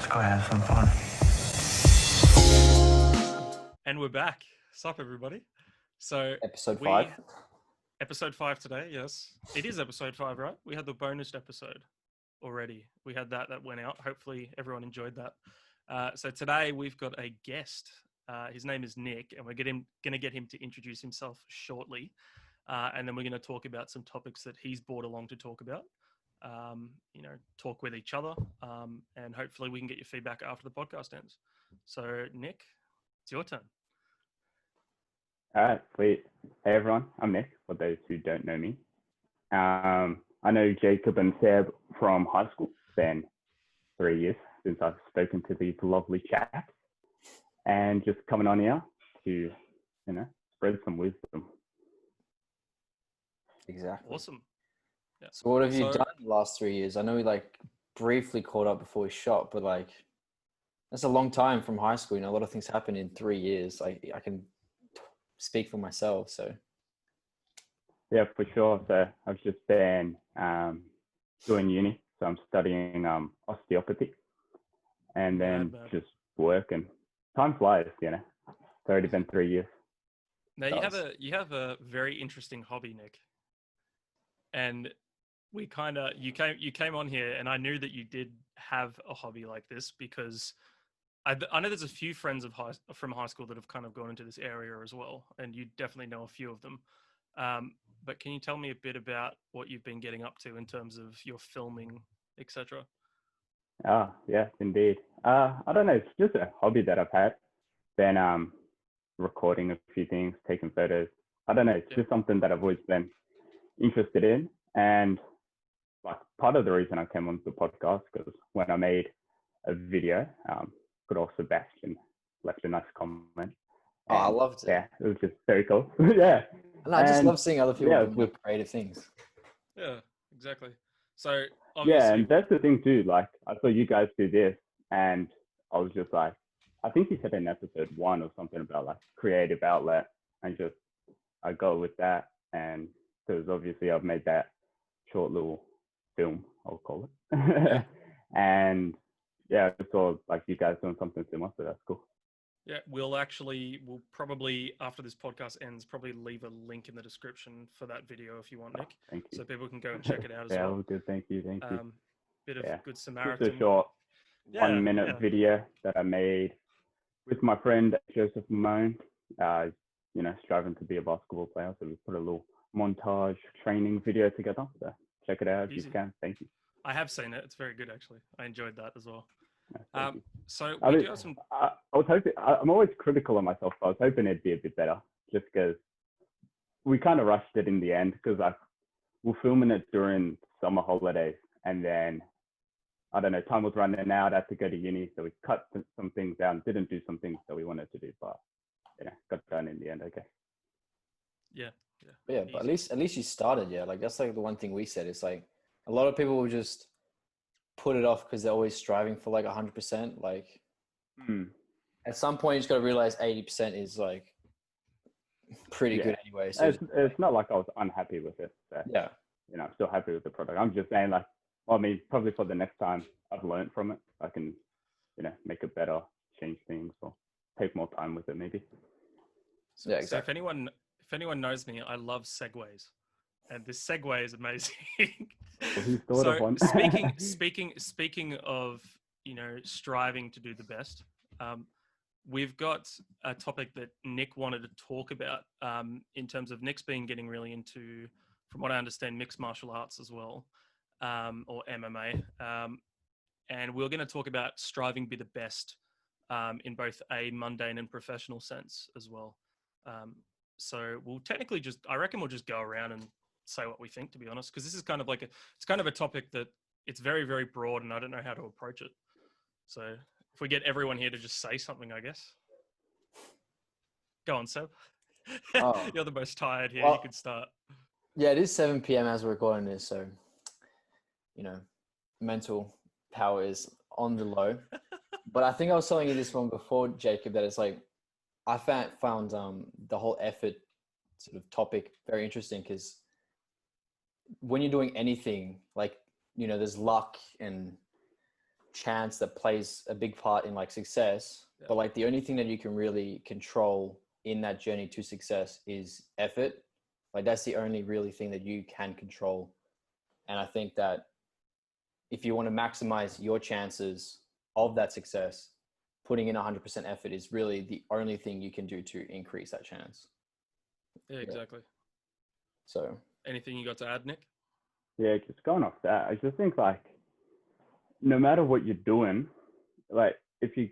Let's go have some fun. And we're back. Sup, everybody? So Episode 5. Episode 5 today, yes. It is episode 5, right? We had the bonus episode already. We had that went out. Hopefully everyone enjoyed that. So today we've got a guest. His name is Nick, and we're going to get him to introduce himself shortly. And then we're going to talk about some topics that he's brought along to talk about. Talk with each other. And hopefully we can get your feedback after the podcast ends. So Nick, it's your turn. All right, sweet. Hey everyone, I'm Nick, for those who don't know me. I know Jacob and Seb from high school. It's been 3 years since I've spoken to these lovely chaps. And just coming on here to, spread some wisdom. Exactly. Awesome. Yeah. So what have you done the last 3 years? I know we briefly caught up before we shot, but that's a long time from high school. A lot of things happen in 3 years. I can speak for myself, so. Yeah, for sure. So I've just been doing uni. So I'm studying osteopathy and then just work, and time flies, It's already been 3 years. Now you have a very interesting hobby, Nick. And you came on here, and I knew that you did have a hobby like this because I know there's a few friends from high school that have kind of gone into this area as well, and you definitely know a few of them. But can you tell me a bit about what you've been getting up to in terms of your filming, etc.? Oh, yes, indeed. I don't know. It's just a hobby that I've had. Been recording a few things, taking photos. I don't know. It's just something that I've always been interested in. And part of the reason I came on the podcast, because when I made a video, good old Sebastian left a nice comment. Oh, I loved it. Yeah, it was just very cool. Yeah. And I just love seeing other people do creative things. Yeah, exactly. So obviously, yeah, and that's the thing too. I saw you guys do this, and I was just I think you said in episode 1 or something about creative outlet, and I go with that. And because obviously I've made that short little film, I'll call it. Yeah. And yeah, I saw you guys doing something similar, so that's cool. Yeah, we'll probably, after this podcast ends, probably leave a link in the description for that video if you want, Nick. Thank you. So people can go and check it out as yeah, well. all good. Thank you. Bit of good Samaritan. Just a short 1 minute video that I made with my friend Joseph Mamone. Striving to be a basketball player, so we put a little montage training video together. So check it out if you can. Thank you. I have seen it. It's very good, actually. I enjoyed that as well. So do have some. I was hoping. I'm always critical of myself. But I was hoping it'd be a bit better, just because we kind of rushed it in the end. Because we're filming it during summer holidays, and then I don't know, time was running out. I had to go to uni, so we cut some things down. Didn't do some things that we wanted to do, but got done in the end. Okay. Yeah. Yeah, but at least you started. Yeah, that's the one thing we said. It's a lot of people will just put it off because they're always striving for 100%. At some point you just got to realize 80% is pretty good anyway. So it's not like I was unhappy with it. So, yeah. I'm still happy with the product. I'm just saying probably for the next time I've learned from it, I can, make it better, change things, or take more time with it maybe. So, yeah, exactly. So if anyone knows me, I love segues. And this segue is amazing. So speaking of, striving to do the best, we've got a topic that Nick wanted to talk about in terms of Nick's been getting really into, from what I understand, mixed martial arts as well, or MMA. And we're going to talk about striving to be the best in both a mundane and professional sense as well. So we'll technically I reckon we'll just go around and say what we think, to be honest, because this is kind of it's kind of a topic that it's very, very broad, and I don't know how to approach it. So if we get everyone here to just say something, I guess. Go on, Seb. Oh. You're the most tired here. Well, you can start. Yeah, it is 7 p.m. as we're recording this, so mental power is on the low. But I think I was telling you this one before, Jacob, that it's I found the whole effort sort of topic very interesting, because when you're doing anything, there's luck and chance that plays a big part in like success, but like the only thing that you can really control in that journey to success is effort. Like that's the only really thing that you can control. And I think that if you want to maximize your chances of that success, putting in 100% effort is really the only thing you can do to increase that chance. Yeah, exactly. So anything you got to add, Nick? Yeah, just going off that, I just think like, no matter what you're doing, like if you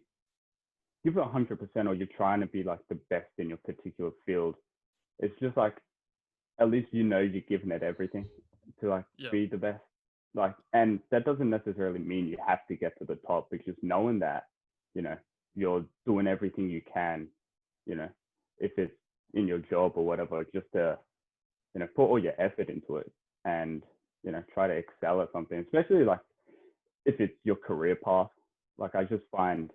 give it 100% or you're trying to be like the best in your particular field, it's just like, at least you know you're giving it everything to like be the best. Like, and that doesn't necessarily mean you have to get to the top, but just knowing that, you know, you're doing everything you can, you know, if it's in your job or whatever, just to, you know, put all your effort into it and, you know, try to excel at something, especially like if it's your career path. Like I just find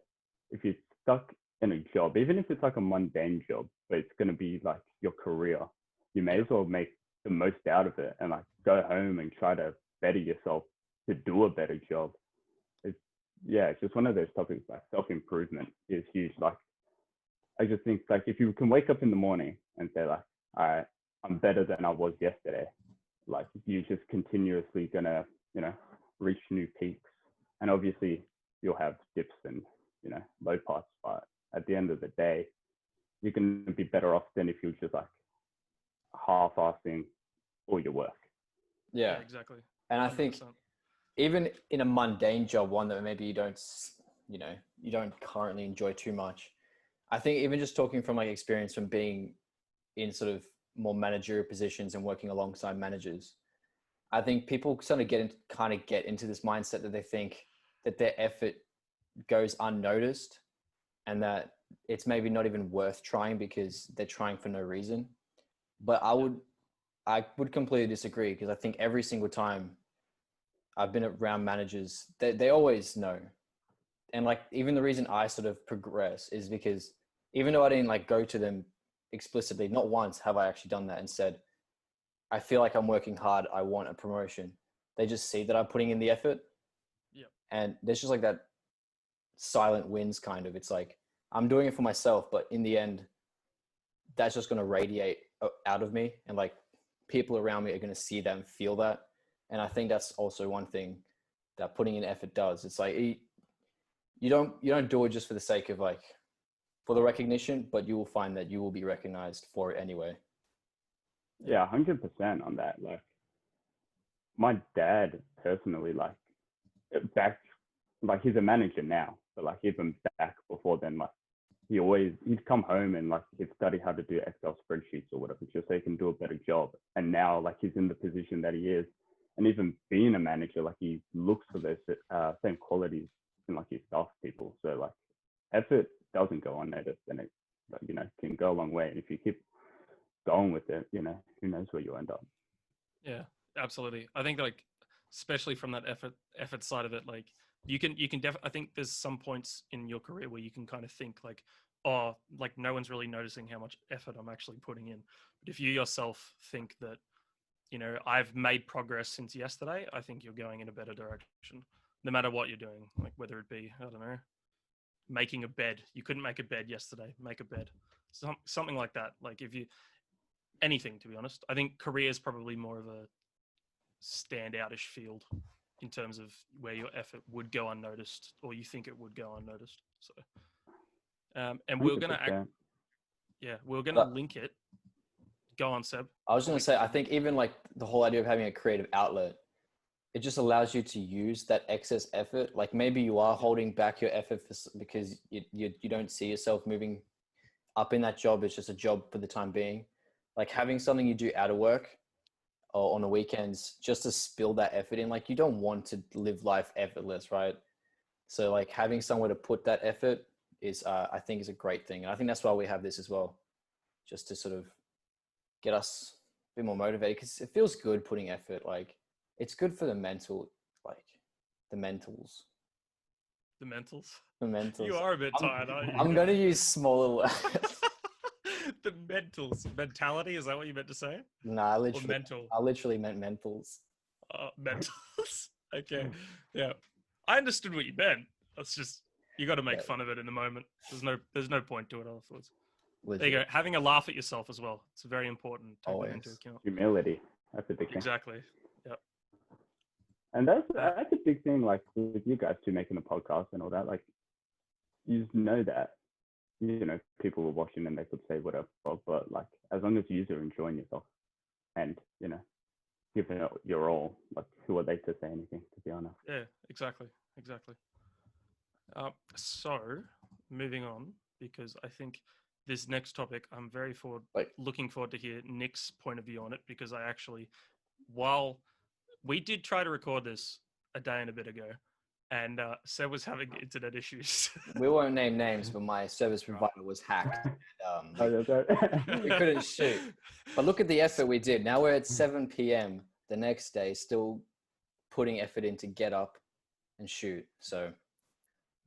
if you're stuck in a job, even if it's like a mundane job, but it's going to be like your career, you may as well make the most out of it and like go home and try to better yourself to do a better job. It's just one of those topics. Like self-improvement is huge. Like I just think like if you can wake up in the morning and say like, all right, I'm better than I was yesterday, like you're just continuously gonna, you know, reach new peaks. And obviously you'll have dips and, you know, low parts, but at the end of the day, you're gonna be better off than if you're just like half-assing all your work. Yeah, exactly. And I 100%. Think even in a mundane job, one that maybe you don't currently enjoy too much, I think even just talking from like experience from being in sort of more managerial positions and working alongside managers, I think people sort of get into this mindset that they think that their effort goes unnoticed and that it's maybe not even worth trying because they're trying for no reason. But I would completely disagree, because I think every single time I've been around managers, they always know. And like, even the reason I sort of progress is because even though I didn't like go to them explicitly, not once have I actually done that and said, I feel like I'm working hard, I want a promotion. They just see that I'm putting in the effort. Yeah. And there's just like that silent wins kind of. It's like, I'm doing it for myself, but in the end, that's just going to radiate out of me. And like people around me are going to see that and feel that. And I think that's also one thing that putting in effort does. It's like, you don't do it just for the sake of like, for the recognition, but you will find that you will be recognized for it anyway. Yeah, 100% on that. Like my dad personally, like back, like he's a manager now, but like even back before then, like he'd come home and like he'd study how to do Excel spreadsheets or whatever, just so he can do a better job. And now like he's in the position that he is, and even being a manager, like he looks for those same qualities in like his staff people. So like effort doesn't go unnoticed, and it, you know, can go a long way. And if you keep going with it, you know, who knows where you end up. Yeah, absolutely. I think like, especially from that effort side of it, like you can I think there's some points in your career where you can kind of think like, oh, like no one's really noticing how much effort I'm actually putting in. But if you yourself think that, you know, I've made progress since yesterday, I think you're going in a better direction, no matter what you're doing. Like whether it be, I don't know, making a bed. You couldn't make a bed yesterday. Make a bed. Something like that. Like if you, anything, to be honest. I think career is probably more of a standoutish field in terms of where your effort would go unnoticed, or you think it would go unnoticed. So, and we're going to link it. Go on, Seb. I was going to say, I think even like the whole idea of having a creative outlet, it just allows you to use that excess effort. Like maybe you are holding back your effort because you don't see yourself moving up in that job. It's just a job for the time being. Like having something you do out of work or on the weekends just to spill that effort in. Like you don't want to live life effortless, right? So like having somewhere to put that effort is, I think, is a great thing. And I think that's why we have this as well, just to sort of get us a bit more motivated, because it feels good putting effort. Like it's good for the mental, like the mentals. The mentals? The mentals. You are a bit tired, aren't you? I'm going to use smaller words. The mentals. Mentality, is that what you meant to say? No, I literally meant mentals. Mentals. Okay. Yeah. I understood what you meant. That's just, you got to make fun of it in the moment. There's no point to it afterwards. Legit. There you go. Having a laugh at yourself as well. It's very important. Take that into account. Humility. That's a big thing. Exactly. Yep. And that's a big thing, like with you guys two making a podcast and all that. Like, you just know that, you know, people were watching and they could say whatever, but like, as long as you are enjoying yourself and, you know, giving it your all, like, who are they to say anything, to be honest? Yeah, exactly. So moving on, because I think this next topic, I'm very looking forward to hear Nick's point of view on it, because I actually, while we did try to record this a day and a bit ago, and Seb was having internet issues. We won't name names, but my service provider was hacked. And, we couldn't shoot. But look at the effort we did. Now we're at 7 p.m. the next day, still putting effort in to get up and shoot. So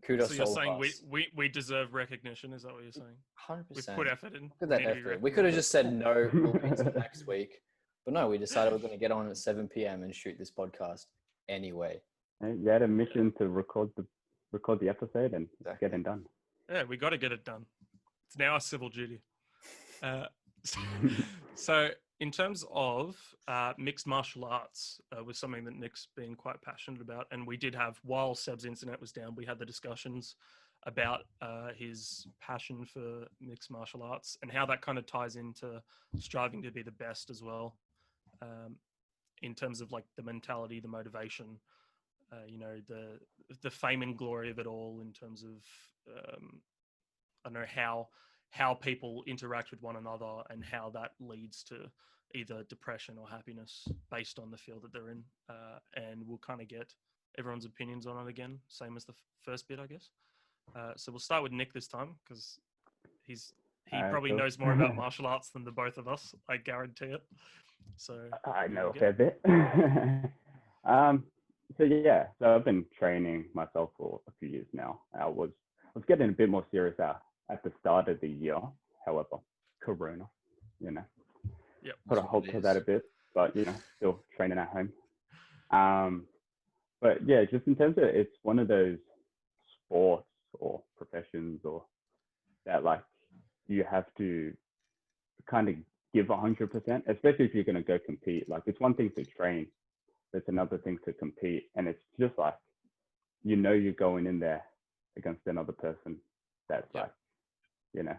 kudos to all of us. So you're saying we deserve recognition? Is that what you're saying? 100%. We've put effort in. Look at that effort. We could have just said no, we'll be until next week. But no, we decided we're going to get on at 7 p.m. and shoot this podcast anyway. You had a mission to record the episode and get it done. Yeah, we got to get it done. It's now a civil duty. So in terms of mixed martial arts, was something that Nick's been quite passionate about. And we did have, while Seb's internet was down, we had the discussions about his passion for mixed martial arts and how that kind of ties into striving to be the best as well, in terms of like the mentality, the motivation, you know, the fame and glory of it all, in terms of I don't know how people interact with one another and how that leads to either depression or happiness based on the field that they're in. And we'll kind of get everyone's opinions on it again, same as the first bit, I guess. So we'll start with Nick this time, because he probably knows more about martial arts than the both of us. I guarantee it. So I know a fair bit. So I've been training myself for a few years now. I was getting a bit more serious at the start of the year. However, Corona, you know, put a halt to that a bit, but you know, still training at home. But yeah, just in terms of, it's one of those sports or professions or that, like, you have to kind of give 100%, especially if you're going to go compete. Like, it's one thing to train, it's another thing to compete. And it's just like, you know, you're going in there against another person that's like, you know,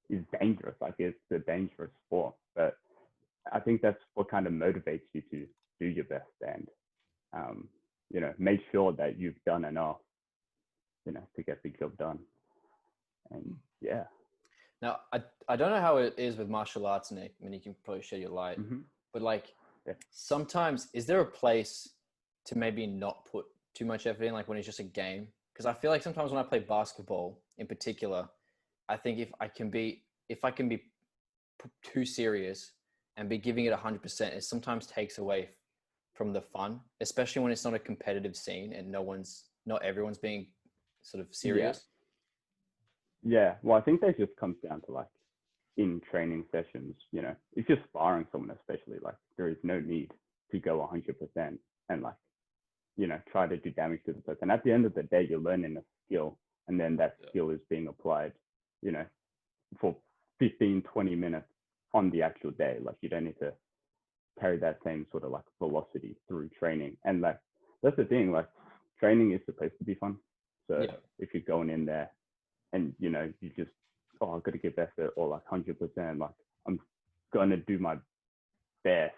is dangerous. Like, it's a dangerous sport. But I think that's what kind of motivates you to do your best and, you know, make sure that you've done enough, you know, to get the job done. And yeah. Now, I don't know how it is with martial arts, Nick. I mean, you can probably shed your light. But like, sometimes, is there a place to maybe not put too much effort in, like when it's just a game? Because I feel like sometimes when I play basketball in particular, I think if I can be too serious and be giving it 100%, it sometimes takes away from the fun, especially when it's not a competitive scene and not everyone's being sort of serious. Yeah. Well, I think that just comes down to, like, in training sessions, you know, if you're sparring someone, especially, like, there is no need to go 100% and, like, you know, try to do damage to the person. At the end of the day, you're learning a skill, and then that skill is being applied, you know, for 15, 20 minutes on the actual day. Like, you don't need to carry that same sort of, like, velocity through training. And, like, that's the thing, like, training is supposed to be fun. So if you're going in there and, you know, you just, I've got to give effort, or like 100%, like, I'm going to do my best.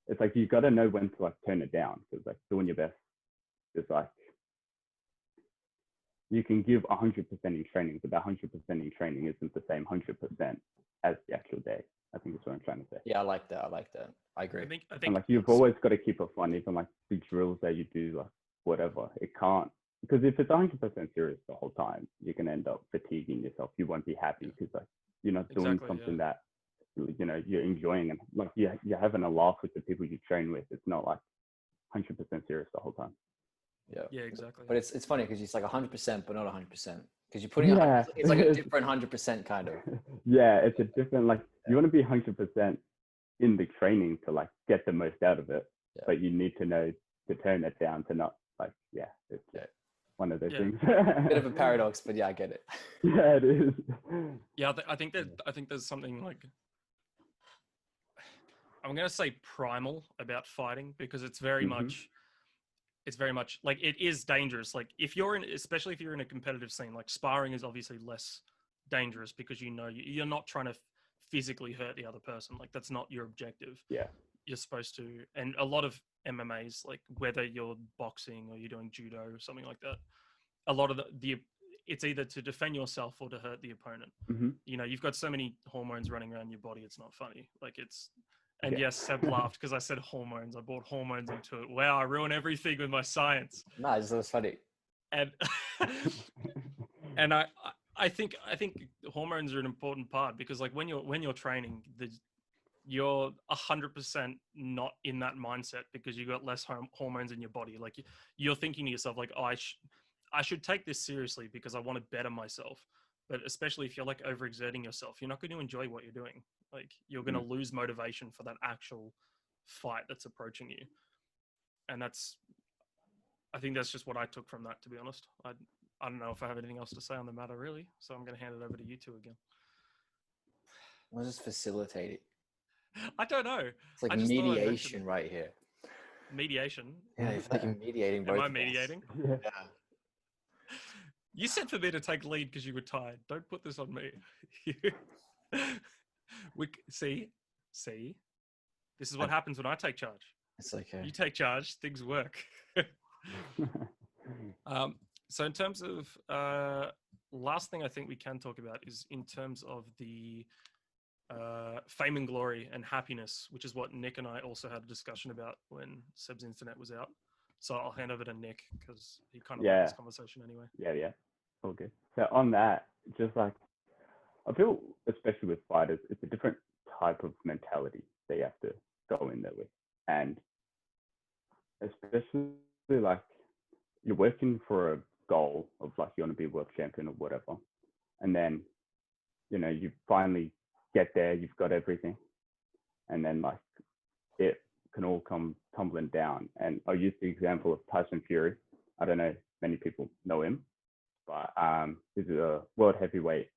It's like, you got to know when to, like, turn it down, because, like, doing your best is like, you can give 100% in training, but that 100% in training isn't the same 100% as the actual day. I think that's what I'm trying to say. Yeah, I like that. I agree. I think and, like, you've always got to keep it fun, even like the drills that you do, like, whatever. It can't, because if it's 100% serious the whole time, you can end up fatiguing yourself. You won't be happy, because, like, you're not doing something that, you know, you're enjoying, and, like, you're having a laugh with the people you train with. It's not like 100% serious the whole time. Yeah, exactly. But it's funny because it's like 100%, but not 100%. Because you're putting it's like a different 100% kind of. Yeah, it's a different, like, you want to be 100% in the training to, like, get the most out of it, but you need to know to turn it down to not like, yeah, it's one of those things. Bit of a paradox, but yeah, I get it. Yeah, it is. Yeah, I think there's something like, I'm gonna say primal about fighting, because it's very much like, it is dangerous. Like, if you're in, especially if you're in a competitive scene, like sparring is obviously less dangerous because you're not trying to physically hurt the other person. Like, that's not your objective. Yeah. You're supposed to, and a lot of MMAs, like whether you're boxing or you're doing judo or something like that, a lot of the it's either to defend yourself or to hurt the opponent. You know, you've got so many hormones running around your body, it's not funny. Like, it's, and yes, Seb laughed because I said hormones. I brought hormones into it. Wow, I ruin everything with my science. No, it just was funny. And and I think hormones are an important part, because like when you're training, you're 100% not in that mindset because you got less hormones in your body. Like, you're thinking to yourself like, oh, I should take this seriously because I want to better myself. But especially if you're like overexerting yourself, you're not going to enjoy what you're doing. Like, you're going to lose motivation for that actual fight that's approaching you. And I think that's just what I took from that, to be honest. I don't know if I have anything else to say on the matter, really. So I'm going to hand it over to you two again. We'll just facilitate it. I don't know. It's like mediation right here. Mediation? Yeah, you're fucking mediating both. Am I mediating? Yeah. You said for me to take lead because you were tired. Don't put this on me. See? This is what happens when I take charge. It's okay. You take charge, things work. So in terms of last thing I think we can talk about is in terms of the fame and glory and happiness, which is what Nick and I also had a discussion about when Seb's internet was out. So I'll hand over to Nick because he kind of led this conversation anyway. Yeah. All good. So on that, just like, I feel, especially with fighters, it's a different type of mentality that you have to go in there with. And especially like, you're working for a goal of like, you want to be world champion or whatever. And then, you know, you finally get there, you've got everything. And then like, it can all come tumbling down. And I'll use the example of Tyson Fury. I don't know if many people know him, but he's a world heavyweight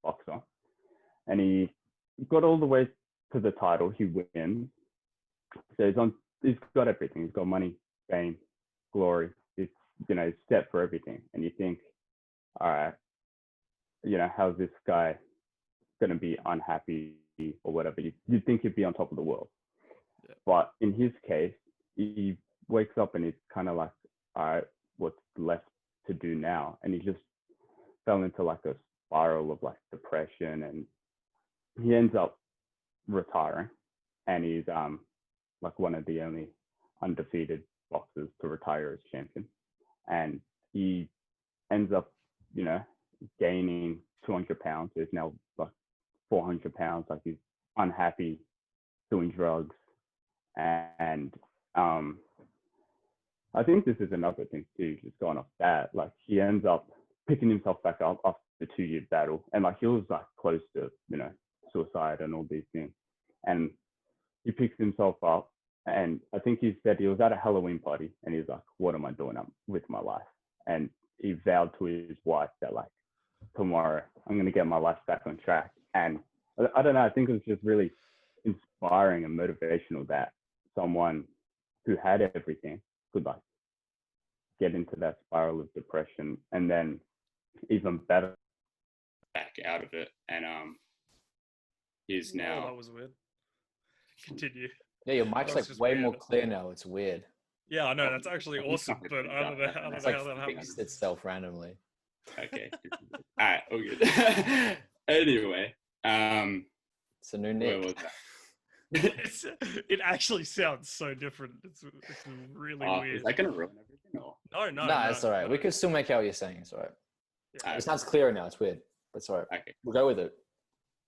boxer. And he got all the way to the title, he wins. So he's got everything. He's got money, fame, glory. He's, you know, he's set for everything. And you think, all right, you know, how's this guy going to be unhappy or whatever? You'd think he'd be on top of the world. Yeah. But in his case, he wakes up and he's kind of like, all right, what's left to do now? And he just fell into like a spiral of like depression, and he ends up retiring. And he's like one of the only undefeated boxers to retire as champion. And he ends up, you know, gaining 200 pounds. He's now like 400 pounds. Like, he's unhappy, doing drugs. And I think this is another thing too, just going off that. Like, he ends up picking himself back up after the 2-year battle. And like, he was like close to, you know, suicide and all these things. And he picks himself up. And I think he said he was at a Halloween party and he's like, what am I doing with my life? And he vowed to his wife that like, tomorrow I'm going to get my life back on track. And I don't know, I think it was just really inspiring and motivational that someone who had everything could like get into that spiral of depression and then even better back out of it. And is now. Oh, that was weird. Continue. Yeah, your mic's like way more clear now. It's weird. Yeah, I know, that's actually awesome, but I don't know how that happens. Fixed itself randomly. Okay. All right. All good. Anyway, it's a new Nick. Where was that? It actually sounds so different. It's really weird. Is that gonna ruin everything? Or? No, it's all right. We could still make out what you're saying. It's all right. Yeah. It sounds clearer now. It's weird, but it's all right. Okay. We'll go with it.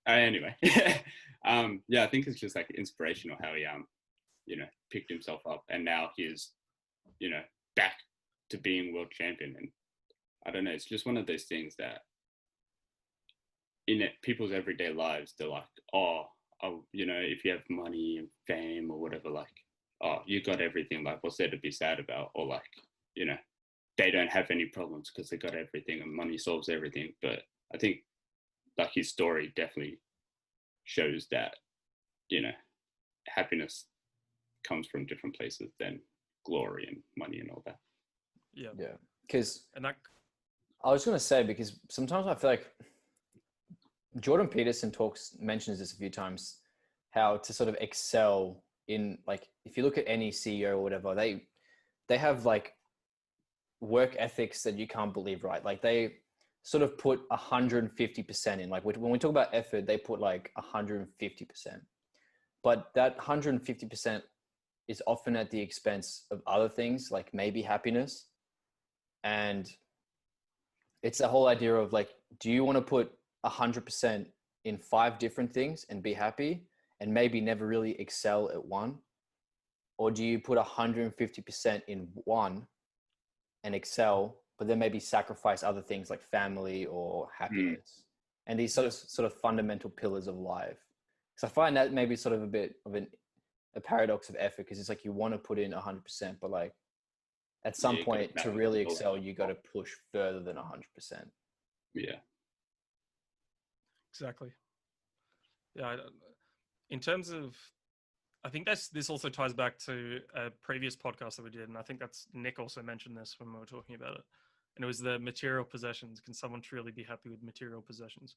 Anyway, yeah, I think it's just like inspirational how he, you know, picked himself up and now he's, you know, back to being world champion. And I don't know, it's just one of those things that in people's everyday lives, they're like, oh, you know, if you have money and fame or whatever, like, oh, you got everything, like, what's there to be sad about? Or like, you know, they don't have any problems because they got everything and money solves everything. But I think like his story definitely shows that, you know, happiness comes from different places than glory and money and all that. Yeah. Yeah. Because And that, I was going to say, because sometimes I feel like Jordan Peterson mentions this a few times, how to sort of excel in, like, if you look at any CEO or whatever, they have like work ethics that you can't believe, right? Like they sort of put 150% in. Like when we talk about effort, they put like 150%. But that 150% is often at the expense of other things, like maybe happiness. And it's the whole idea of like, do you want to put 100% in 5 different things and be happy and maybe never really excel at one? Or do you put 150% in one and excel, but then maybe sacrifice other things like family or happiness and these sort of fundamental pillars of life? So I find that maybe sort of a bit of a paradox of effort, because it's like you want to put in 100%, but like at some point to really excel, you got to push further than 100%. Yeah. exactly. Yeah. In terms of, I think this also ties back to a previous podcast that we did. And I think that's Nick also mentioned this when we were talking about it. And it was the material possessions. Can someone truly be happy with material possessions?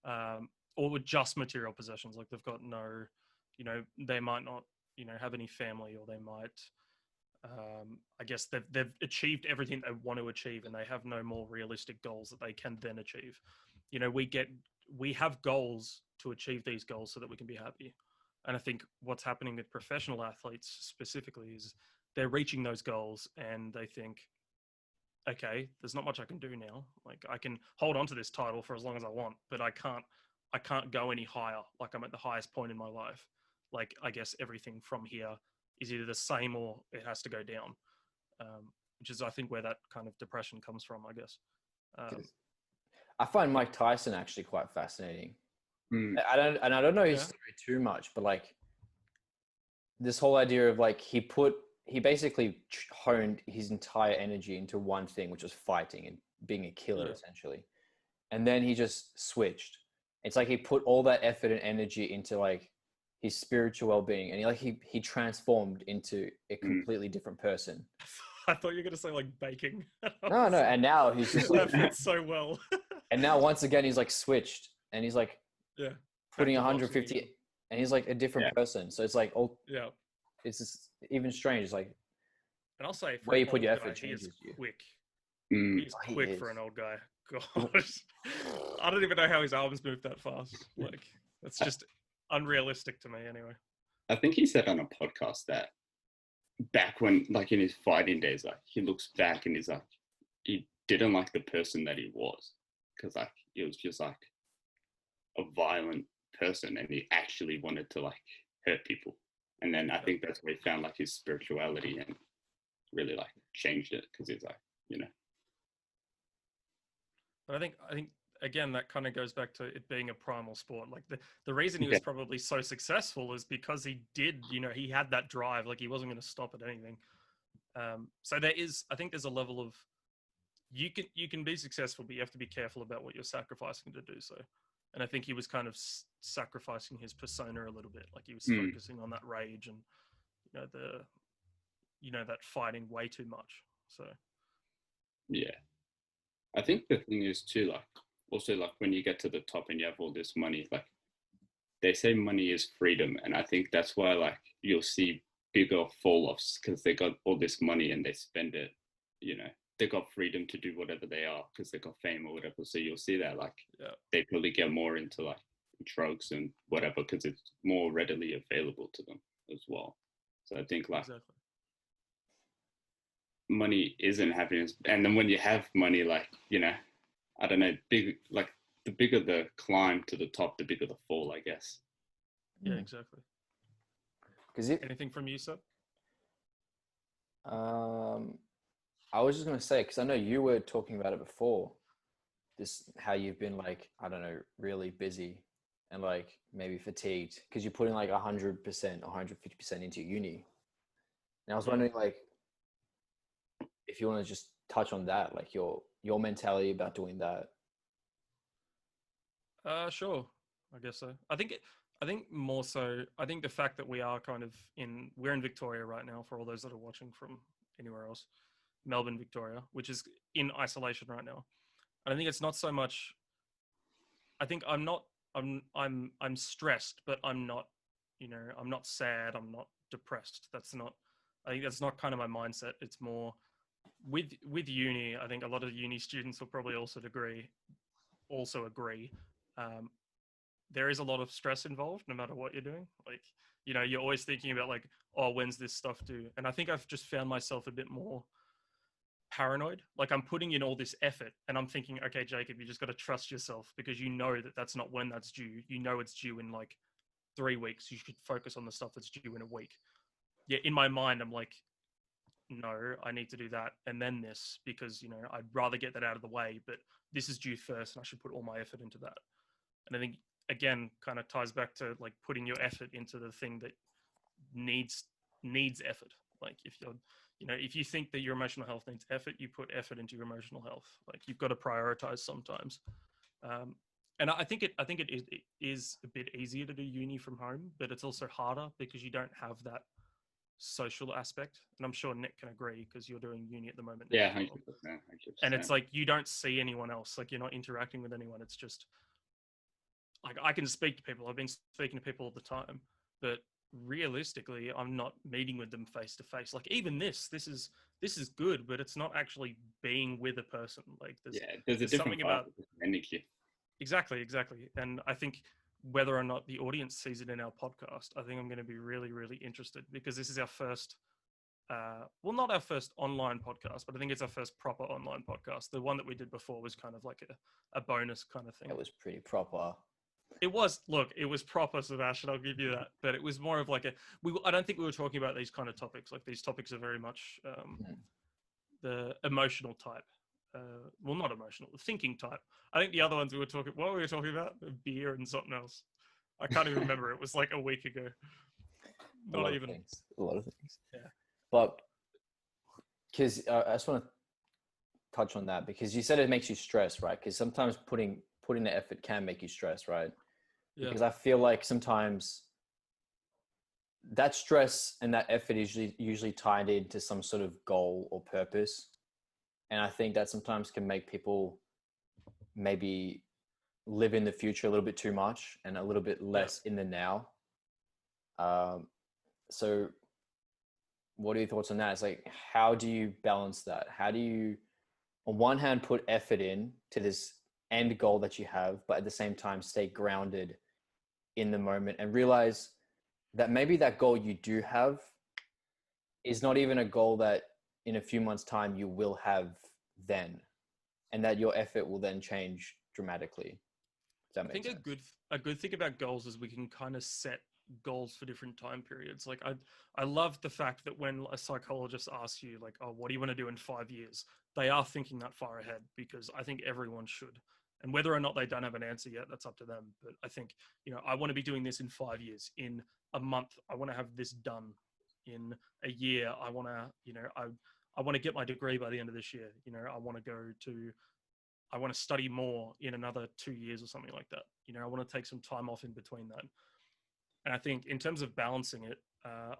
Or with just material possessions? Like they've got no, you know, they might not, you know, have any family, or they might, I guess they've achieved everything they want to achieve, and they have no more realistic goals that they can then achieve. You know, we have goals to achieve these goals so that we can be happy. And I think what's happening with professional athletes specifically is they're reaching those goals and they think, okay, there's not much I can do now. Like I can hold on to this title for as long as I want, but I can't go any higher. Like I'm at the highest point in my life. Like I guess everything from here is either the same or it has to go down, which is I think where that kind of depression comes from, I guess. I find Mike Tyson actually quite fascinating. I don't know his story too much, but like this whole idea of like he basically honed his entire energy into one thing, which was fighting and being a killer essentially. And then he just switched. It's like he put all that effort and energy into like his spiritual well-being, and he transformed into a completely different person. I thought you were going to say like baking. No. And now he's just like, that fits so well. And now once again, he's like switched and he's like putting 150 and he's like a different person. So it's like, it's just even strange. It's like, and I'll say where you put your effort changes you. Quick. He's quick for an old guy. Gosh, I don't even know how his arms move that fast. Like that's just unrealistic to me anyway. I think he said on a podcast that back when, like in his fighting days, like he looks back and he's like, he didn't like the person that he was, because like he was just like a violent person and he actually wanted to like hurt people. And then I think that's where he found like his spirituality and really like changed it, because he's like, you know. But I think again, that kind of goes back to it being a primal sport. Like the reason he was probably so successful is because he did, you know, he had that drive, like he wasn't going to stop at anything. So I think there's a level of, you can be successful, but you have to be careful about what you're sacrificing to do so. And I think he was kind of sacrificing his persona a little bit. Like he was focusing on that rage and, that fighting way too much. So. Yeah. I think the thing is too, like, also like when you get to the top and you have all this money, like they say money is freedom. And I think that's why like you'll see bigger fall offs, because they got all this money and they spend it, you know, they got freedom to do whatever they are because they got fame or whatever. So you'll see that like they probably get more into like drugs and whatever because it's more readily available to them as well. So I think like money isn't happiness. And then when you have money, like, you know, I don't know, big, like the bigger the climb to the top, the bigger the fall, I guess. Yeah, exactly. Anything from you, sir? I was just going to say, because I know you were talking about it before, how you've been like, I don't know, really busy and like maybe fatigued because you're putting like 100% or 150% into uni. And I was wondering like, if you want to just touch on that, like your mentality about doing that. Sure. I guess so. I think more so, I think the fact that we are kind of we're in Victoria right now, for all those that are watching from anywhere else, Melbourne, Victoria, which is in isolation right now. And I think it's not so much, I think I'm stressed, but I'm not, I'm not sad. I'm not depressed. I think that's not kind of my mindset. It's more with uni. I think a lot of uni students will probably also agree. There is a lot of stress involved no matter what you're doing. Like, you're always thinking about like, oh, when's this stuff due? And I think I've just found myself a bit more paranoid. Like, I'm putting in all this effort and I'm thinking, okay, Jacob, you just got to trust yourself, because that that's not when that's due. It's due in like 3 weeks. You should focus on the stuff that's due in a week. Yeah, in my mind, I'm like, no, I need to do that and then this, because, I'd rather get that out of the way, but this is due first and I should put all my effort into that. And I think, again, kind of ties back to like putting your effort into the thing that needs effort. Like, if you think that your emotional health needs effort, you put effort into your emotional health. Like, you've got to prioritize sometimes. And I think it is a bit easier to do uni from home, but it's also harder because you don't have that social aspect. And I'm sure Nick can agree, because you're doing uni at the moment. Yeah, 100%. And it's like, you don't see anyone else. Like, you're not interacting with anyone. It's just like, I can speak to people. I've been speaking to people all the time, but realistically, I'm not meeting with them face to face. Like, even this is good, but it's not actually being with a person. Like, there's a different something about energy. Exactly. And I think whether or not the audience sees it in our podcast, I think I'm going to be really, really interested, because this is our first, not our first online podcast, but I think it's our first proper online podcast. The one that we did before was kind of like a bonus kind of thing. It was pretty proper. It was proper, Sebastian, I'll give you that. But it was more of like I don't think we were talking about these kind of topics. Like, these topics are very much the emotional type. Not emotional, the thinking type. I think the other ones what were we talking about? Beer and something else. I can't even remember. It was like a week ago. A lot of things. Yeah. But because I just want to touch on that, because you said it makes you stress, right? Because sometimes putting the effort can make you stress, right? Yeah. Because I feel like sometimes that stress and that effort is usually tied into some sort of goal or purpose. And I think that sometimes can make people maybe live in the future a little bit too much and a little bit less in the now. So what are your thoughts on that? It's like, how do you balance that? How do you, on one hand, put effort in to this end goal that you have, but at the same time stay grounded in the moment and realize that maybe that goal you do have is not even a goal that in a few months' time you will have then, and that your effort will then change dramatically. Does that make sense? A good thing about goals is we can kind of set goals for different time periods. Like, I love the fact that when a psychologist asks you like, oh, what do you want to do in 5 years? They are thinking that far ahead, because I think everyone should. And whether or not they don't have an answer yet, that's up to them. But I think, I want to be doing this in 5 years. In a month, I want to have this done. In a year, I want to, I want to get my degree by the end of this year. I want to study more in another 2 years or something like that. I want to take some time off in between that. And I think in terms of balancing it,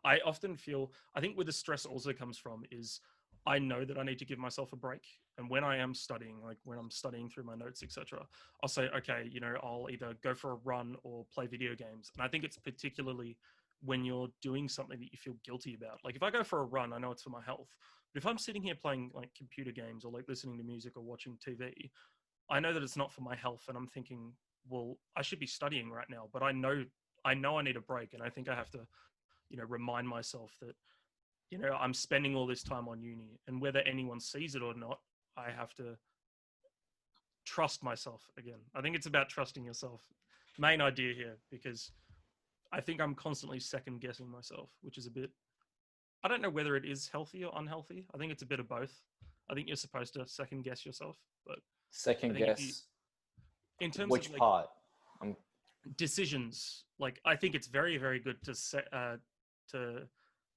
I often feel, I think where the stress also comes from is I know that I need to give myself a break. And when I am studying, like when I'm studying through my notes, etc., I'll say, okay, I'll either go for a run or play video games. And I think it's particularly when you're doing something that you feel guilty about. Like, if I go for a run, I know it's for my health. But if I'm sitting here playing like computer games or like listening to music or watching TV, I know that it's not for my health. And I'm thinking, well, I should be studying right now, but I know I need a break. And I think I have to, remind myself that, I'm spending all this time on uni, and whether anyone sees it or not, I have to trust myself again. I think it's about trusting yourself. Main idea here, because I think I'm constantly second guessing myself, which is a bit, I don't know whether it is healthy or unhealthy. I think it's a bit of both. I think you're supposed to second guess yourself, but second guess in terms which of like, part? Decisions. Like, I think it's very, very good to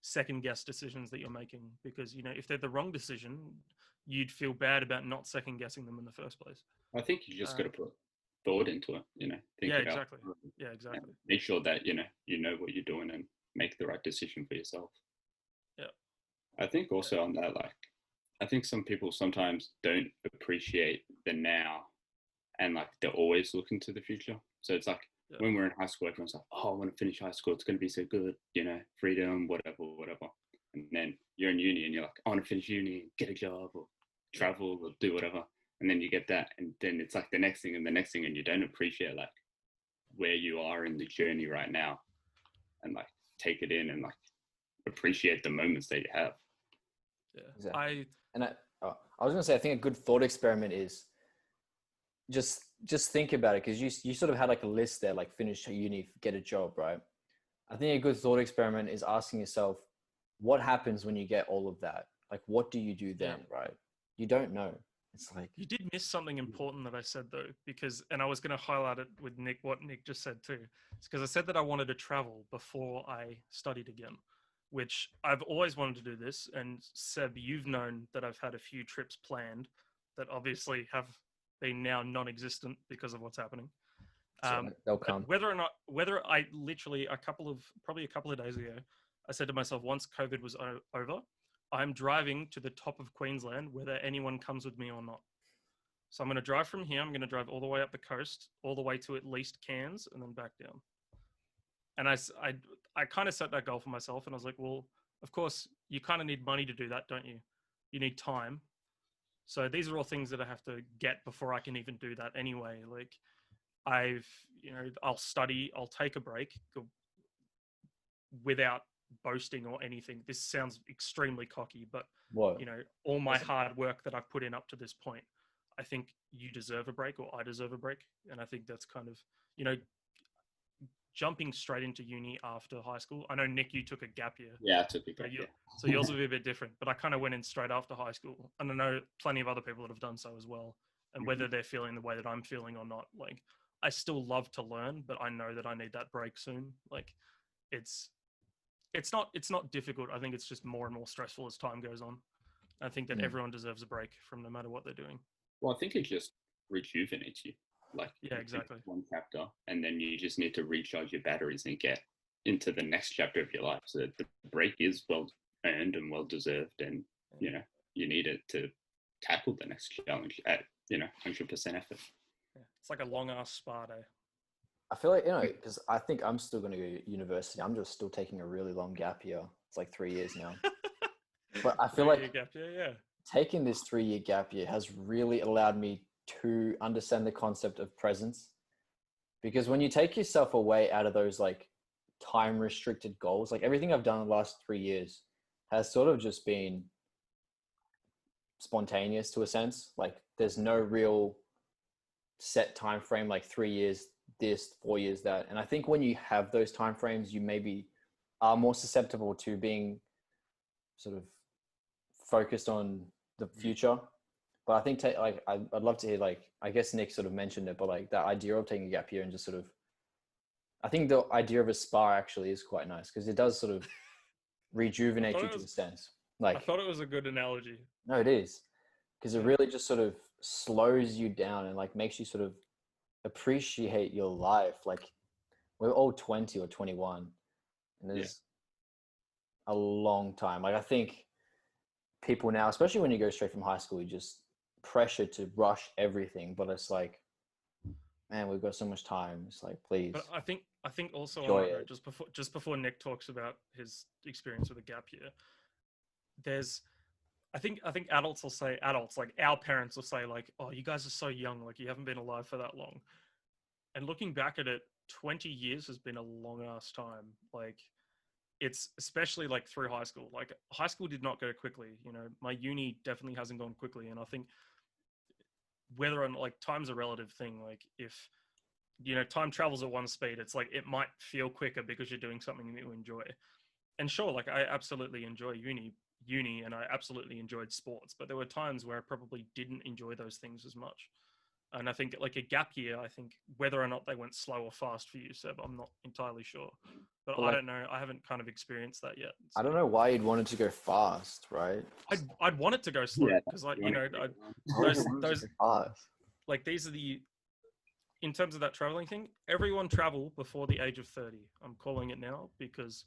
second guess decisions that you're making, because, you know, if they're the wrong decision, you'd feel bad about not second guessing them in the first place. I think you just got to put thought into it, you know, think yeah, about exactly. Yeah, exactly. Make sure that, you know what you're doing and make the right decision for yourself. Yeah. I think also on that, like, I think some people sometimes don't appreciate the now, and like they're always looking to the future. So it's like when we're in high school, everyone's like, oh, I want to finish high school. It's going to be so good, you know, freedom, whatever. And then you're in uni and you're like, I want to finish uni, get a job or travel or do whatever. And then you get that. And then it's like the next thing and the next thing. And you don't appreciate like where you are in the journey right now, and like take it in and like appreciate the moments that you have. Yeah, exactly. I was going to say, I think a good thought experiment is just think about it, because you sort of had like a list there, like finish uni, get a job, right? I think a good thought experiment is asking yourself, what happens when you get all of that? Like, what do you do then, right? You don't know. It's like, you did miss something important that I said though, because, and I was going to highlight it with Nick, what Nick just said too. It's because I said that I wanted to travel before I studied again, which I've always wanted to do this. And Seb, you've known that I've had a few trips planned that obviously have been now non-existent because of what's happening. They'll come. Whether I literally probably a couple of days ago, I said to myself, once COVID was over, I'm driving to the top of Queensland, whether anyone comes with me or not. So I'm going to drive from here. I'm going to drive all the way up the coast, all the way to at least Cairns, and then back down. And I kind of set that goal for myself, and I was like, well, of course, you kind of need money to do that, don't you? You need time. So these are all things that I have to get before I can even do that anyway. Like I'll study, I'll take a break without boasting or anything. This sounds extremely cocky, but you know, all my hard work that I've put in up to this point, I think you deserve a break, or I deserve a break. And I think that's kind of, you know, jumping straight into uni after high school. I know, Nick, you took a gap year. Yeah, I took a gap year. So yours will be a bit different, but I kind of went in straight after high school. And I know plenty of other people that have done so as well. And whether they're feeling the way that I'm feeling or not, like, I still love to learn, but I know that I need that break soon. Like, it's not difficult. I think it's just more and more stressful as time goes on. I think that everyone deserves a break from no matter what they're doing. Well, I think it just rejuvenates you. Like, yeah, exactly. One chapter, and then you just need to recharge your batteries and get into the next chapter of your life. So the break is well earned and well deserved, and you know, you need it to tackle the next challenge at 100% effort. Yeah, it's like a long ass spa day. I feel like, you know, because I think I'm still going to go to university. I'm just still taking a really long gap year. It's like 3 years now. But I feel like gap year, yeah. Taking this 3-year gap year has really allowed me to understand the concept of presence. Because when you take yourself away out of those like time restricted goals, like everything I've done in the last 3 years has sort of just been spontaneous to a sense. Like there's no real set time frame, like 3 years this, 4 years that. And I think when you have those time frames, you maybe are more susceptible to being sort of focused on the future. But I think I'd love to hear, like, I guess Nick sort of mentioned it, but like that idea of taking a gap year and just sort of, I think the idea of a spa actually is quite nice because it does sort of rejuvenate you to a sense. Like, I thought it was a good analogy. No, it is, because it really just sort of slows you down and like makes you sort of appreciate your life. Like we're all 20 or 21 and there's a long time. Like I think people now, especially when you go straight from high school, you just pressure to rush everything, but it's like, man, we've got so much time. It's like, please. But I think also enjoy on that, it. just before Nick talks about his experience with a gap year, I think adults like our parents will say like, oh, you guys are so young, like you haven't been alive for that long. And looking back at it, 20 years has been a long ass time. Like it's especially like through high school. Like high school did not go quickly. You know, my uni definitely hasn't gone quickly. And I think whether or not, like, time's a relative thing. Like if, you know, time travels at one speed, it's like it might feel quicker because you're doing something that you enjoy. And sure, like I absolutely enjoy uni and I absolutely enjoyed sports, but there were times where I probably didn't enjoy those things as much. And I think like a gap year, I think whether or not they went slow or fast for you, Seb, I'm not entirely sure. But I don't know. I haven't kind of experienced that yet. So. I don't know why you'd want it to go fast, right? I'd want it to go slow because those fast. like these are in terms of that traveling thing, everyone travel before the age of 30. I'm calling it now because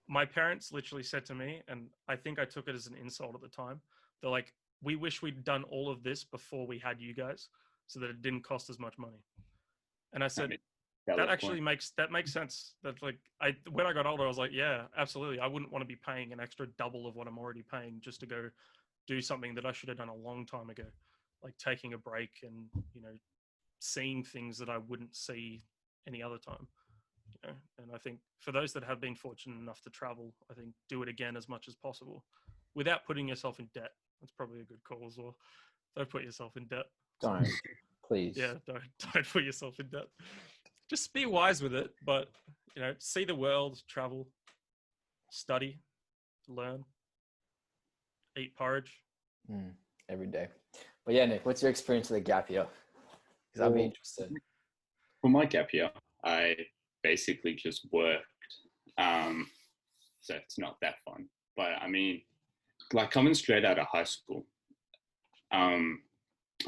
my parents literally said to me, and I think I took it as an insult at the time. They're like, we wish we'd done all of this before we had you guys so that it didn't cost as much money. And I said, that actually makes sense. That like when I got older, I was like, yeah, absolutely. I wouldn't want to be paying an extra double of what I'm already paying just to go do something that I should have done a long time ago, like taking a break and, you know, seeing things that I wouldn't see any other time. You know? And I think for those that have been fortunate enough to travel, I think do it again as much as possible without putting yourself in debt. That's probably a good call as well. Don't put yourself in debt. Don't, please. Yeah, don't put yourself in debt. Just be wise with it, but you know, see the world, travel, study, learn, eat porridge every day. But yeah, Nick, what's your experience with the gap year? Because I'd be interested. For my gap year, I basically just worked, so it's not that fun. But I mean, like coming straight out of high school, I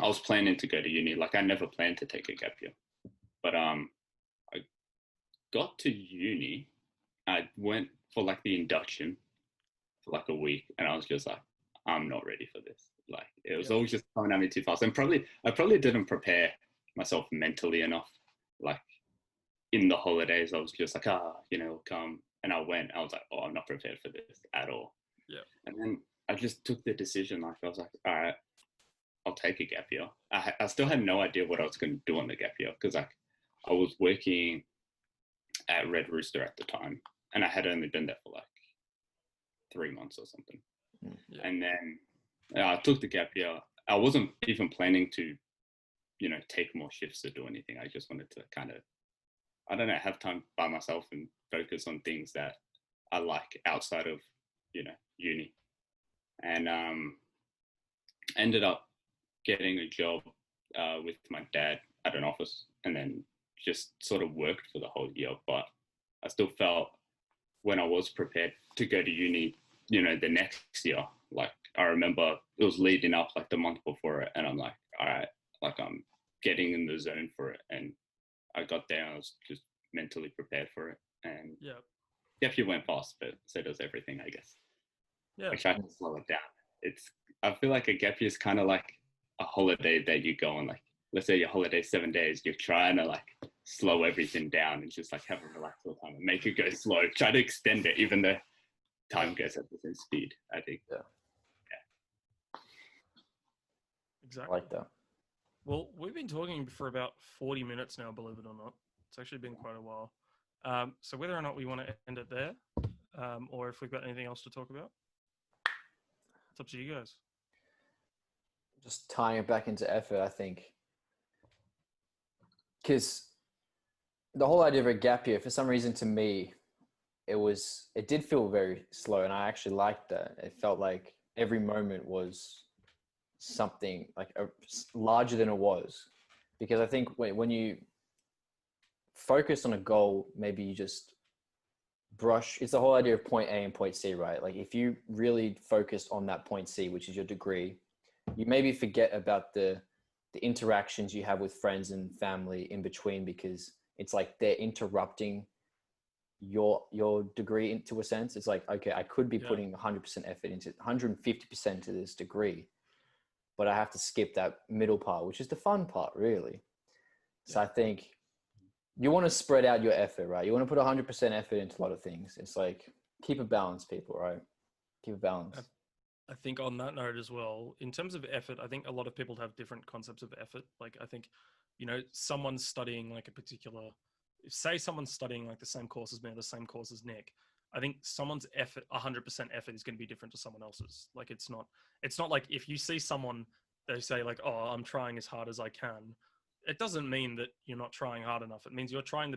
was planning to go to uni. Like I never planned to take a gap year, but I got to uni. I went for like the induction for like a week, and I was just like, I'm not ready for this. Like it was all just coming at me too fast, and I probably didn't prepare myself mentally enough. Like in the holidays, I was just like, you know, come, and I went. I was like, oh, I'm not prepared for this at all. Yeah. And then I just took the decision. Like I was like, all right, I'll take a gap year. I still had no idea what I was going to do on the gap year because like I was working at Red Rooster at the time, and I had only been there for like 3 months or something. Yeah. And then I took the gap year. I wasn't even planning to, you know, take more shifts or do anything. I just wanted to kind of, I don't know, have time by myself and focus on things that I like outside of, you know, uni. And ended up getting a job with my dad at an office, and then just sort of worked for the whole year. But I still felt when I was prepared to go to uni, you know, the next year, like I remember it was leading up like the month before it, and I'm like, all right, like I'm getting in the zone for it. And I got there, and I was just mentally prepared for it. And gap year went fast, but so does everything, I guess. Yeah. I try to slow it down. I feel like a gap year is kind of like a holiday that you go on. Like, let's say your holiday 7 days, you're trying to like slow everything down and just like have a relaxed time and make it go slow. Try to extend it, even though time goes at the same speed, I think. Yeah. Exactly. I like that. Well, we've been talking for about 40 minutes now, believe it or not. It's actually been quite a while. So whether or not we want to end it there, or if we've got anything else to talk about, it's up to you guys. Just tying it back into effort, I think. Because the whole idea of a gap year, for some reason to me, it did feel very slow, and I actually liked that. It felt like every moment was something like larger than it was. Because I think when you focus on a goal, maybe you just brush. It's the whole idea of point A and point C, right? Like if you really focused on that point C, which is your degree, you maybe forget about the interactions you have with friends and family in between, because it's like they're interrupting your degree into a sense. It's like, okay, I could be putting 100% effort into 150% to this degree, but I have to skip that middle part, which is the fun part, really. So I think you want to spread out your effort, right? You want to put 100% effort into a lot of things. It's like, keep a balance, people, right? Keep a balance. I think on that note as well, in terms of effort, I think a lot of people have different concepts of effort. Like I think, you know, someone's studying like a particular, say someone's studying like the same course as me or the same course as Nick. I think someone's effort, 100% effort is going to be different to someone else's. Like it's not like if you see someone, they say like, oh, I'm trying as hard as I can. It doesn't mean that you're not trying hard enough. It means you're trying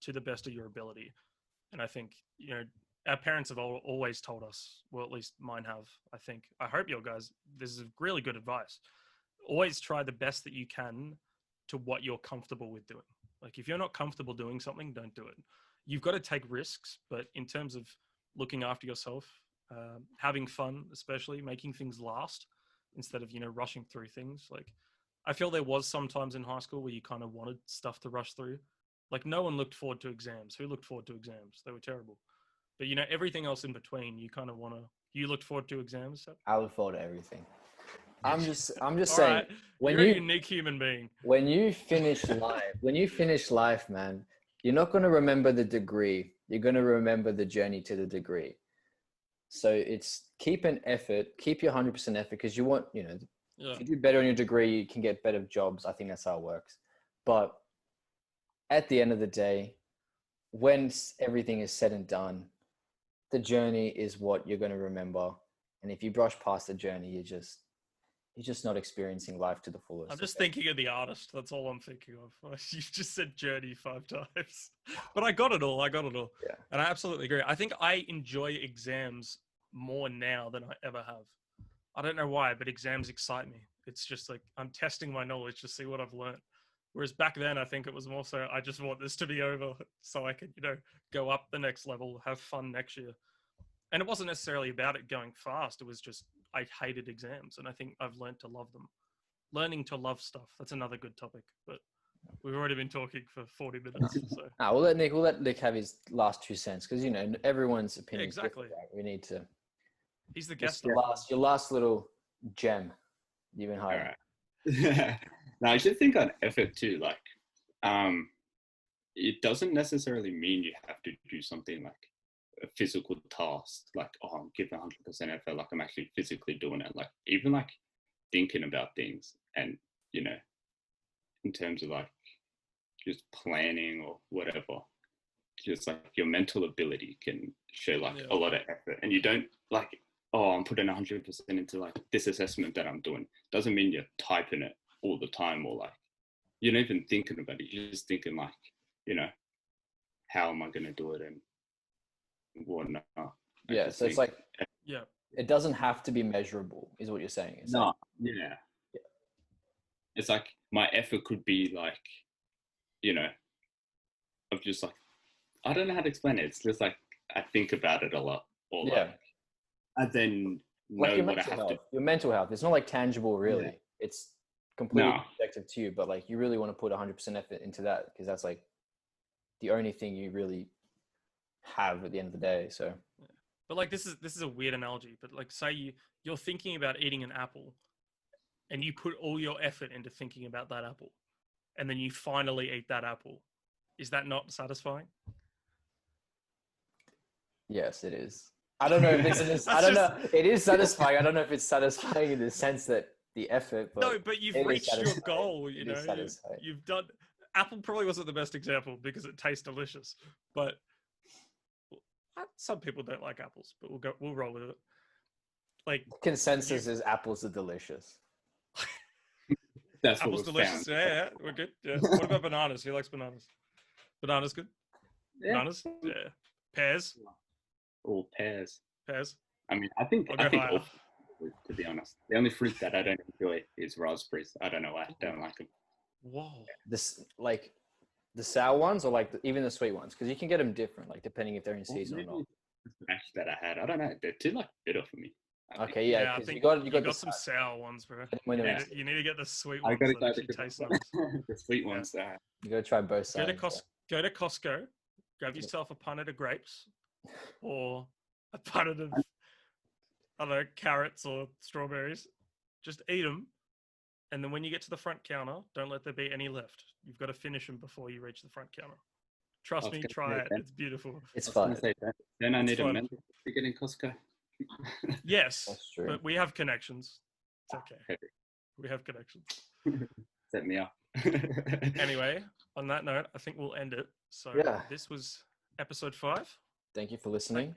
to the best of your ability. And I think, you know, our parents have always told us, well, at least mine have, I hope your guys, this is really good advice. Always try the best that you can to what you're comfortable with doing. Like if you're not comfortable doing something, don't do it. You've got to take risks, but in terms of looking after yourself, having fun, especially making things last instead of, rushing through things. Like I feel there was sometimes in high school where you kind of wanted stuff to rush through. Like no one looked forward to exams. Who looked forward to exams? They were terrible. But everything else in between, you kind of want to. You looked forward to exams. So? I look forward to everything. I'm just All saying. Right. When you're a unique human being. When you finish life, man, you're not going to remember the degree. You're going to remember the journey to the degree. So it's keep an effort, keep your 100% effort, because you want, if you do better on your degree, you can get better jobs. I think that's how it works. But at the end of the day, when everything is said and done, the journey is what you're going to remember. And if you brush past the journey, you're just not experiencing life to the fullest. I'm just thinking of the artist. That's all I'm thinking of. You've just said journey 5 times, but I got it all. Yeah. And I absolutely agree. I think I enjoy exams more now than I ever have. I don't know why, but exams excite me. It's just like I'm testing my knowledge to see what I've learned. Whereas back then, I think it was more so I just want this to be over so I can, go up the next level, have fun next year. And it wasn't necessarily about it going fast. It was just I hated exams, and I think I've learned to love them. Learning to love stuff. That's another good topic, but we've already been talking for 40 minutes. So we'll let Nick have his last 2 cents because everyone's opinion. Yeah, exactly. We need to. He's the guest. Your last little gem you've been hiding. All right. Now I should think on effort too. Like, it doesn't necessarily mean you have to do something like a physical task. Like, I'm giving 100% effort. Like, I'm actually physically doing it. Like, even like thinking about things, and in terms of like just planning or whatever, just like your mental ability can show like a lot of effort, and you don't like, I'm putting 100% into like this assessment that I'm doing. Doesn't mean you're typing it all the time, or like you're not even thinking about it. You're just thinking like, how am I going to do it and whatnot. Yeah, so it's like, it doesn't have to be measurable, is what you're saying. It's like my effort could be like, of just like, I don't know how to explain it. It's just like I think about it a lot, or like, and then know what I have to. Your mental health. It's not like tangible, really. It's completely subjective to you, but like you really want to put 100% effort into that because that's like the only thing you really have at the end of the day. So, but like this is a weird analogy, but like say you're thinking about eating an apple, and you put all your effort into thinking about that apple, and then you finally eat that apple. Is that not satisfying? Yes, it is. I don't know if it's. I don't know. It is satisfying. I don't know if it's satisfying in the sense that the effort. But no, but you've reached your goal. You've done. Apple probably wasn't the best example because it tastes delicious, but some people don't like apples. But we'll roll with it. Like consensus is apples are delicious. That's apples delicious. Found. Yeah, we're good. Yeah. What about bananas? Who likes bananas? Bananas good. Yeah. Bananas. Yeah. Pears. All pears. Pears. I mean, I think all fruit, to be honest. The only fruit that I don't enjoy is raspberries. I don't know why I don't like them. Whoa. This like the sour ones or like even the sweet ones, because you can get them different, like depending if they're in season or not. Smash that I had. I don't know. They're too like bitter for me. Okay, yeah. I think you got some sour ones, bro. You need to get the sweet I ones. gotta that actually taste nice. The sweet ones. You gotta try both sides. Go to Costco. Grab yourself a punnet of grapes, or a punnet of I don't know, carrots or strawberries. Just eat them, and then when you get to the front counter, don't let there be any left. You've got to finish them before you reach the front counter. Trust me, try it. It's beautiful. It's fun. Then I need a membership to get in Costco. Yes, that's true. But we have connections. It's okay. We have connections. Set me up. Anyway, on that note, I think we'll end it. So this was episode 5. Thank you for listening.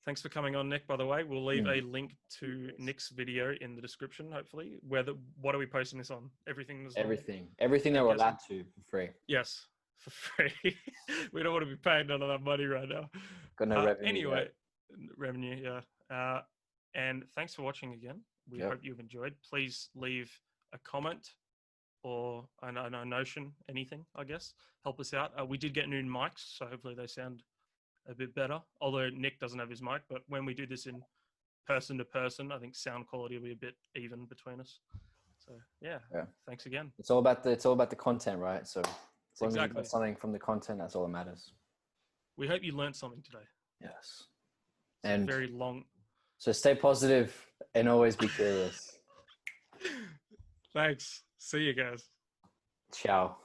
Thanks for coming on, Nick, by the way. We'll leave a link to Nick's video in the description, hopefully. What are we posting this on? Everything that we're allowed to for free. Yes, for free. We don't want to be paying none of that money right now. Got no revenue. Anyway, revenue, yeah. And thanks for watching again. We hope you've enjoyed. Please leave a comment or I know Notion, anything, I guess, help us out. We did get new mics, so hopefully they sound a bit better. Although Nick doesn't have his mic, but when we do this in person to person, I think sound quality will be a bit even between us. So yeah. Thanks again. It's all about the content, right? So as long as you got Exactly. something from the content, that's all that matters. We hope you learned something today. Yes. It's And very long. So stay positive and always be curious. Thanks. See you guys. Ciao.